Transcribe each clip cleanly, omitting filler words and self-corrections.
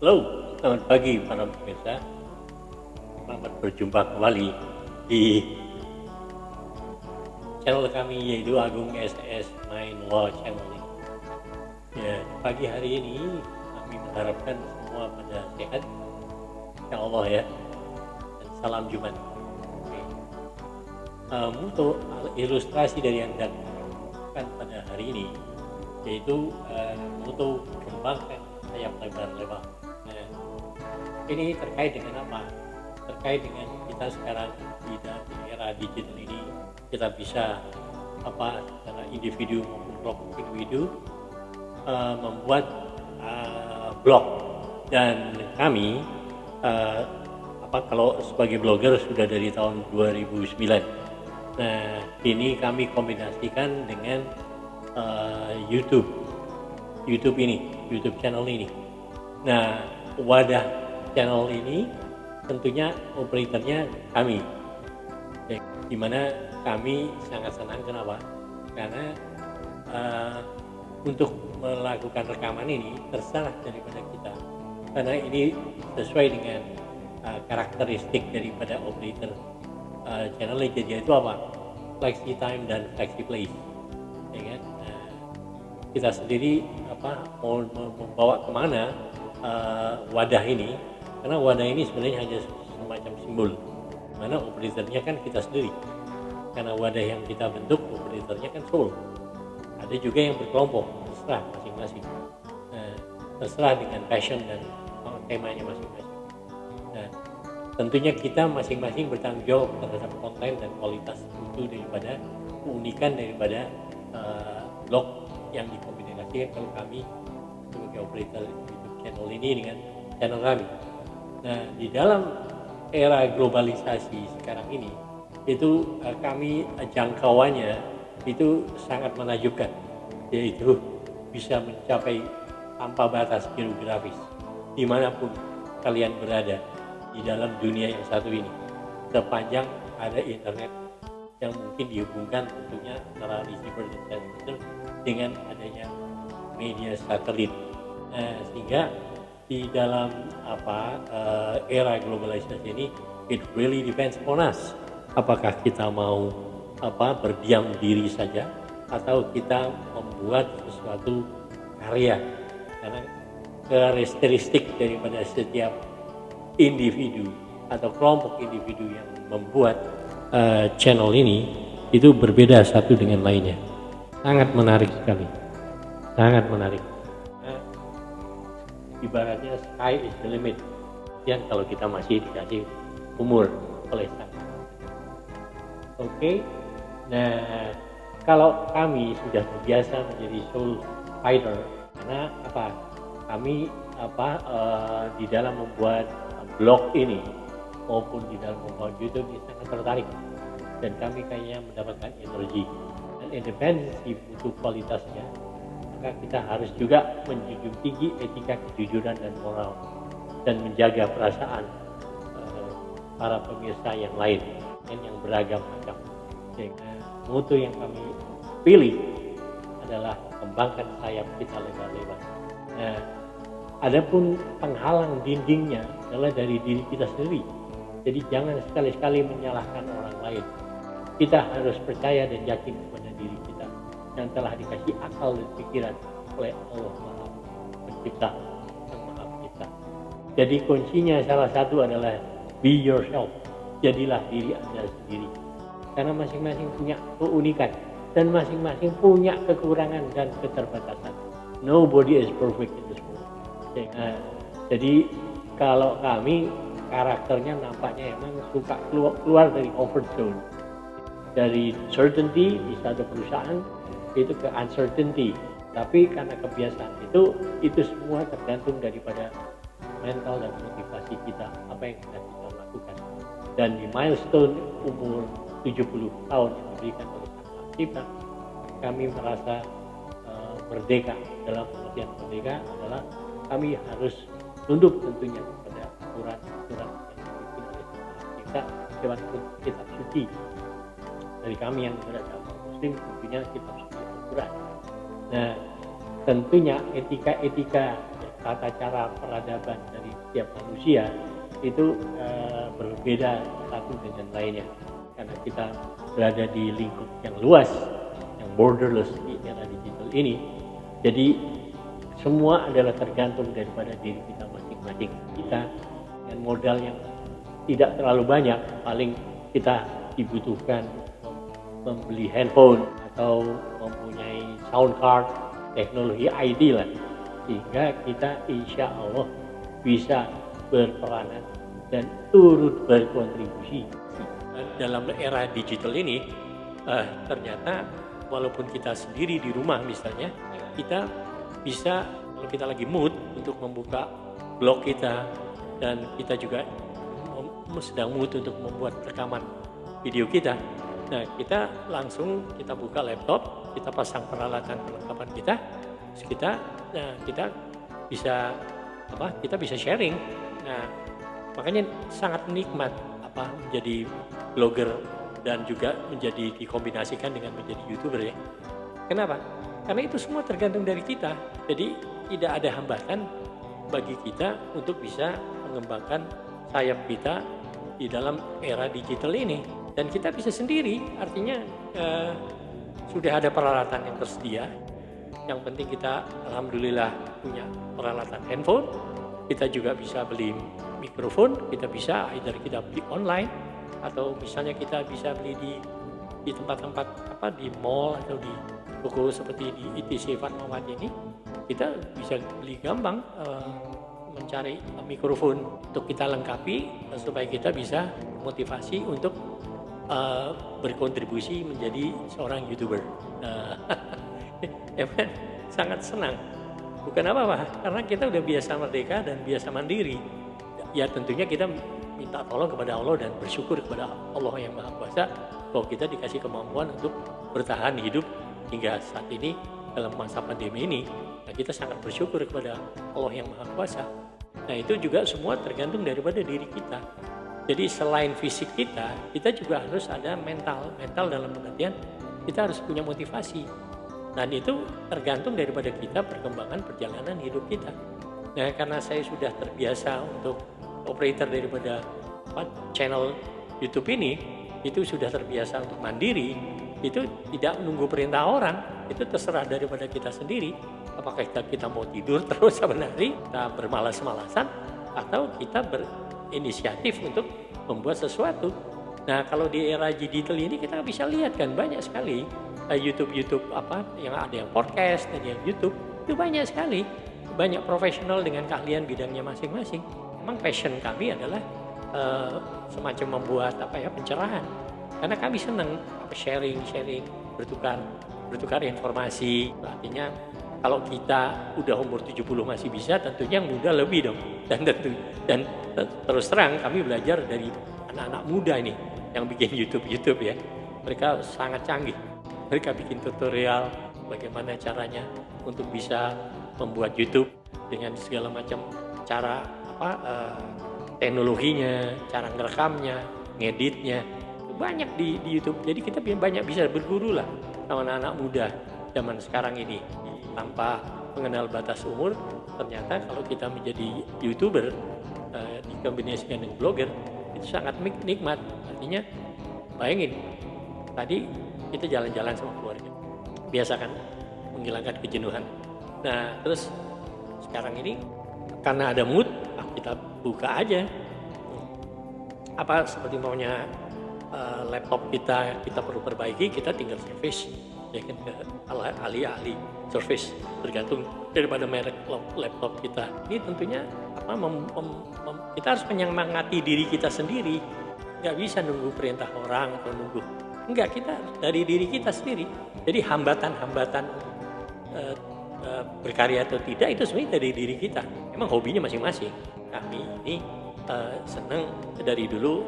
Halo, selamat pagi para pemirsa. Selamat berjumpa kembali di channel kami yaitu Agung SS Main Law Channel ini. Ya, di pagi hari ini kami mengharapkan semua pada sehat, ya Allah ya, dan salam Jumat. Oke. Untuk ilustrasi dari yang hendak dilakukan pada hari ini yaitu untuk kembangkan sayap lebar-lebar. Nah, ini terkait dengan apa? Terkait dengan kita sekarang di era digital ini, kita bisa secara individu maupun kelompok individu membuat blog, dan kami kalau sebagai blogger sudah dari tahun 2009. Nah, ini kami kombinasikan dengan YouTube channel ini. Nah, wadah channel ini tentunya operatornya kami, di mana kami sangat senang. Kenapa? Karena untuk melakukan rekaman ini terserah daripada kita, karena ini sesuai dengan karakteristik daripada operator channel ini, yaitu apa? Flexi time dan flexi place, ya kan? Kita sendiri mau membawa kemana wadah ini, karena wadah ini sebenarnya hanya semacam simbol, mana operatornya kan kita sendiri, karena wadah yang kita bentuk operatornya kan solo. Ada juga yang berkelompok, terserah masing-masing, terserah dengan passion dan temanya masing-masing. Nah, tentunya kita masing-masing bertanggung jawab terhadap konten dan kualitas itu daripada keunikan daripada blog yang dikombinasikan kalau kami sebagai operator YouTube channel ini dengan channel kami. Nah, di dalam era globalisasi sekarang ini itu kami jangkauannya itu sangat menakjubkan, yaitu bisa mencapai tanpa batas geografis dimanapun kalian berada di dalam dunia yang satu ini, sepanjang ada internet yang mungkin dihubungkan tentunya antara receiver dan transmitter dengan adanya media satelit. Nah, sehingga di dalam era globalisasi ini, it really depends on us. Apakah kita mau berdiam diri saja atau kita membuat sesuatu karya, karena karakteristik daripada setiap individu atau kelompok individu yang membuat channel ini itu berbeda satu dengan lainnya. Sangat menarik sekali, sangat menarik. Nah, ibaratnya sky is the limit. Dan kalau kita masih dikasih umur oleh Sang. Oke. Nah, kalau kami sudah terbiasa menjadi soul fighter, karena kami di dalam membuat blog ini maupun di dalam membuat YouTube ini sangat tertarik, dan kami kayaknya mendapatkan energi dan independensi untuk kualitasnya. Maka kita harus juga menjunjung tinggi etika kejujuran dan moral, dan menjaga perasaan para pemirsa yang lain dan yang beragam macam. Sehingga moto yang kami pilih adalah kembangkan sayap kita lebar-lebar. Nah, adapun penghalang dindingnya adalah dari diri kita sendiri. Jadi jangan sekali-sekali menyalahkan orang lain. Kita harus percaya dan yakin kepada diri kita yang telah dikasih akal dan pikiran oleh Allah Maha Pencipta, Sang Maha Pencipta. Jadi kuncinya salah satu adalah be yourself. Jadilah diri Anda sendiri. Karena masing-masing punya keunikan dan masing-masing punya kekurangan dan keterbatasan. Nobody is perfect in this world. Jadi kalau kami karakternya nampaknya emang suka keluar dari comfort zone, dari certainty di satu perusahaan itu ke uncertainty. Tapi karena kebiasaan itu semua tergantung daripada mental dan motivasi kita, apa yang kita lakukan. Dan di milestone umur 70 tahun yang diberikan oleh Sang Maha Pencipta, kami merasa merdeka. Dalam pengertian merdeka adalah kami harus tunduk tentunya kepada aturan-aturan yang dibikin oleh Sang Maha Pencipta lewat kitab suci. Dari kami yang beragama Muslim tentunya kitab suci Al-Quran. Nah, tentunya etika-etika tata cara peradaban dari setiap manusia itu berbeda satu dengan lainnya, karena kita berada di lingkup yang luas, yang borderless di era digital ini. Jadi semua adalah tergantung daripada diri kita masing-masing. Kita dengan modal yang tidak terlalu banyak, paling kita dibutuhkan membeli handphone atau mempunyai sound card, teknologi IT lah, sehingga kita insya Allah bisa berperanan dan turut berkontribusi. Dalam era digital ini ternyata walaupun kita sendiri di rumah misalnya, kita bisa, kalau kita lagi mood untuk membuka blog kita, dan kita juga sedang mood untuk membuat rekaman video kita, nah kita langsung kita buka laptop, kita pasang perlengkapan kita, terus kita bisa kita bisa sharing. Nah makanya sangat nikmat menjadi blogger dan juga menjadi dikombinasikan dengan menjadi YouTuber ya. Kenapa? Karena itu semua tergantung dari kita. Jadi tidak ada hambatan bagi kita untuk bisa mengembangkan sayap kita di dalam era digital ini. Dan kita bisa sendiri, artinya sudah ada peralatan yang tersedia. Yang penting kita alhamdulillah punya peralatan handphone. Kita juga bisa beli mikrofon, kita bisa either kita beli online, atau misalnya kita bisa beli di tempat-tempat di mall atau di toko seperti di ITC Fatmawati ini. Kita bisa beli gampang mencari mikrofon untuk kita lengkapi supaya kita bisa motivasi untuk berkontribusi menjadi seorang YouTuber. Sangat senang. Bukan apa-apa, karena kita udah biasa merdeka dan biasa mandiri. Ya tentunya kita minta tolong kepada Allah dan bersyukur kepada Allah yang Maha Kuasa bahwa kita dikasih kemampuan untuk bertahan hidup hingga saat ini dalam masa pandemi ini. Nah, kita sangat bersyukur kepada Allah yang Maha Kuasa. Nah itu juga semua tergantung daripada diri kita. Jadi selain fisik kita juga harus ada mental dalam pengertian kita harus punya motivasi. Dan itu tergantung daripada kita perkembangan perjalanan hidup kita. Nah karena saya sudah terbiasa untuk operator daripada channel YouTube ini, itu sudah terbiasa untuk mandiri, itu tidak menunggu perintah orang, itu terserah daripada kita sendiri. Apakah kita mau tidur terus sebenarnya, kita bermalas-malasan, atau kita berinisiatif untuk membuat sesuatu. Nah kalau di era digital ini kita bisa lihat kan banyak sekali YouTube yang ada yang podcast dan yang YouTube itu banyak sekali, banyak profesional dengan keahlian bidangnya masing-masing. Memang passion kami adalah semacam membuat pencerahan, karena kami senang sharing, bertukar informasi. Artinya kalau kita udah umur 70 masih bisa, tentunya yang muda lebih dong. Dan terus terang kami belajar dari anak-anak muda ini yang bikin YouTube ya. Mereka sangat canggih. Mereka bikin tutorial bagaimana caranya untuk bisa membuat YouTube dengan segala macam cara teknologinya, cara ngerekamnya, ngeditnya, banyak di YouTube. Jadi kita banyak bisa berguru lah sama anak-anak muda zaman sekarang ini. Tanpa mengenal batas umur, ternyata kalau kita menjadi YouTuber dikombinasikan dengan blogger itu sangat nikmat. Artinya bayangin tadi kita jalan-jalan sama keluarga, biasakan menghilangkan kejenuhan. Nah terus sekarang ini karena ada mood, kita buka aja seperti maunya laptop kita perlu perbaiki, kita tinggal service ya kan, ke ahli service, tergantung daripada merek laptop kita. Ini tentunya kita harus menyemangati diri kita sendiri, nggak bisa nunggu perintah orang atau enggak, kita dari diri kita sendiri. Jadi hambatan-hambatan berkarya atau tidak itu sebenarnya dari diri kita. Emang hobinya masing-masing. Kami ini senang dari dulu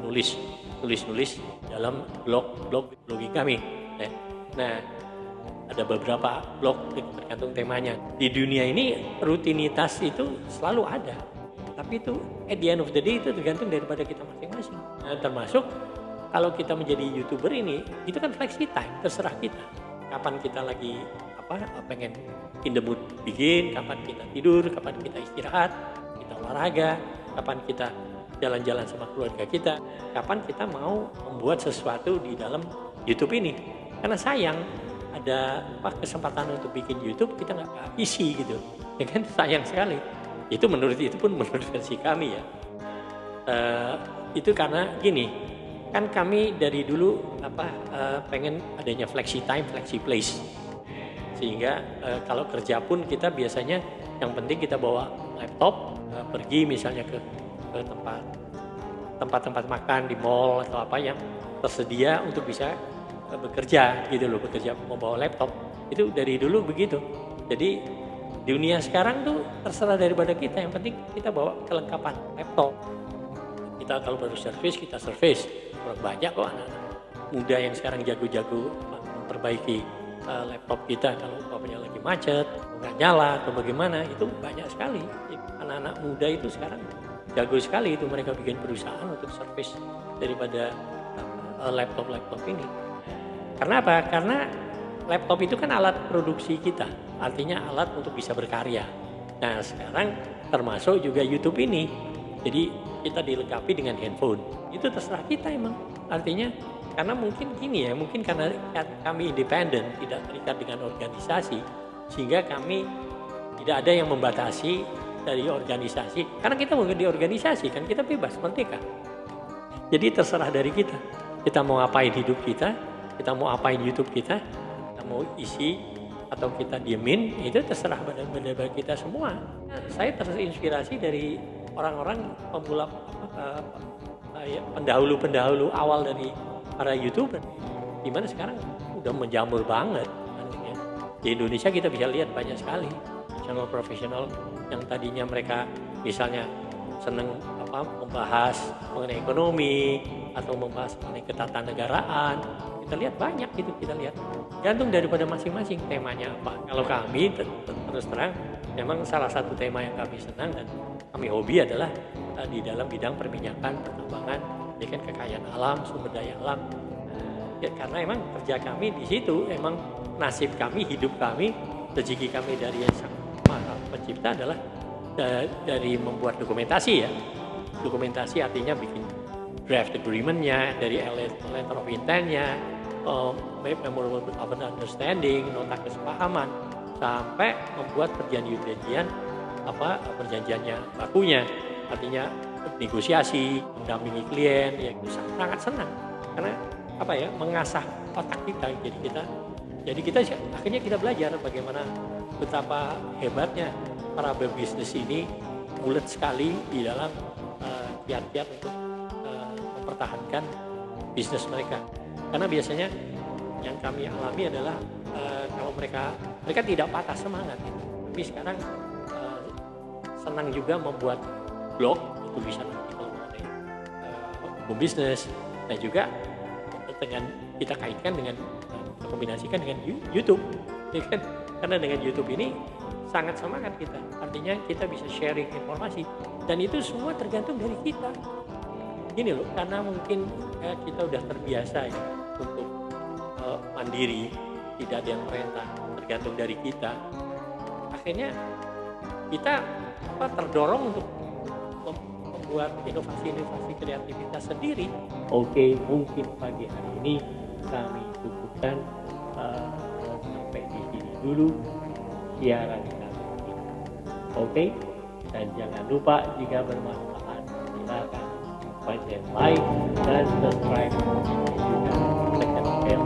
nulis dalam blogging kami. Nah, ada beberapa blog tergantung temanya. Di dunia ini rutinitas itu selalu ada. Tapi itu at the end of the day itu tergantung daripada kita masing-masing. Nah, termasuk kalau kita menjadi YouTuber ini, itu kan flexi time, terserah kita. Kapan kita lagi pengen in the mood begin, kapan kita tidur, kapan kita istirahat, kita olahraga, kapan kita jalan-jalan sama keluarga kita, kapan kita mau membuat sesuatu di dalam YouTube ini. Karena sayang ada kesempatan untuk bikin YouTube kita nggak isi gitu, ya kan, sayang sekali. Itu menurut versi kami ya. Itu karena gini, kan kami dari dulu pengen adanya flexi time, flexi place, sehingga kalau kerja pun kita biasanya yang penting kita bawa laptop, pergi misalnya ke tempat-tempat makan di mall atau apa yang tersedia untuk bisa bekerja gitu loh, mau bawa laptop. Itu dari dulu begitu. Jadi dunia sekarang tuh terserah daripada kita, yang penting kita bawa kelengkapan laptop. Kita kalau baru service, kita service. Banyak kok anak-anak muda yang sekarang jago-jago memperbaiki laptop kita kalau umpamanya lagi macet, nggak nyala atau bagaimana, itu banyak sekali. Anak-anak muda itu sekarang jago sekali, itu mereka bikin perusahaan untuk service daripada laptop ini. Karena apa? Karena laptop itu kan alat produksi kita, artinya alat untuk bisa berkarya. Nah sekarang termasuk juga YouTube ini, jadi kita dilengkapi dengan handphone. Itu terserah kita emang, artinya karena mungkin gini ya, mungkin karena kami independen, tidak terikat dengan organisasi, sehingga kami tidak ada yang membatasi dari organisasi. Karena kita bukan di organisasi kan, kita bebas, merdeka. Jadi terserah dari kita mau ngapain hidup kita mau apain YouTube kita mau isi atau kita diemin, itu terserah pada kita semua. Saya terinspirasi dari orang-orang pemula, pendahulu awal dari para YouTuber, dimana sekarang udah menjamur banget. Artinya di Indonesia kita bisa lihat banyak sekali channel profesional yang tadinya mereka misalnya seneng membahas mengenai ekonomi atau membahas mengenai ketatanegaraan. Kita lihat banyak gitu, kita lihat gantung daripada masing-masing temanya apa. Kalau kami terus terang memang salah satu tema yang kami senang dan kami hobi adalah di dalam bidang perminyakan, pertambangan, ya kan, kekayaan alam, sumber daya alam. Ya, karena emang kerja kami di situ, emang nasib kami, hidup kami, rezeki kami dari yang Maha Pencipta adalah dari membuat dokumentasi ya. Dokumentasi artinya bikin draft agreement-nya, dari letter of intent-nya, memorandum of understanding, nota kesepahaman, sampai membuat perjanjian perjanjiannya bakunya, artinya negosiasi, mendampingi klien, ya itu sangat senang karena mengasah otak kita. Jadi kita akhirnya kita belajar bagaimana betapa hebatnya para berbisnis ini ulet sekali di dalam kiat-kiat untuk mempertahankan bisnis mereka. Karena biasanya yang kami alami adalah kalau mereka tidak patah semangat gitu. Tapi sekarang senang juga membuat blog, tulisan artikel mengenai hukum bisnis, dan juga dengan kita kaitkan dengan kombinasikan dengan YouTube, ya kan? Karena dengan YouTube ini sangat semangat kita, artinya kita bisa sharing informasi dan itu semua tergantung dari kita. Gini loh, karena mungkin kita udah terbiasa ya untuk mandiri, tidak ada yang merintah, tergantung dari kita. Akhirnya kita terdorong untuk membuat inovasi-inovasi kreativitas sendiri. Oke, mungkin pagi hari ini kami cukupkan sampai di sini dulu siaran kami. Oke, dan jangan lupa jika bermanfaat silakan like dan subscribe, dan juga tekan bel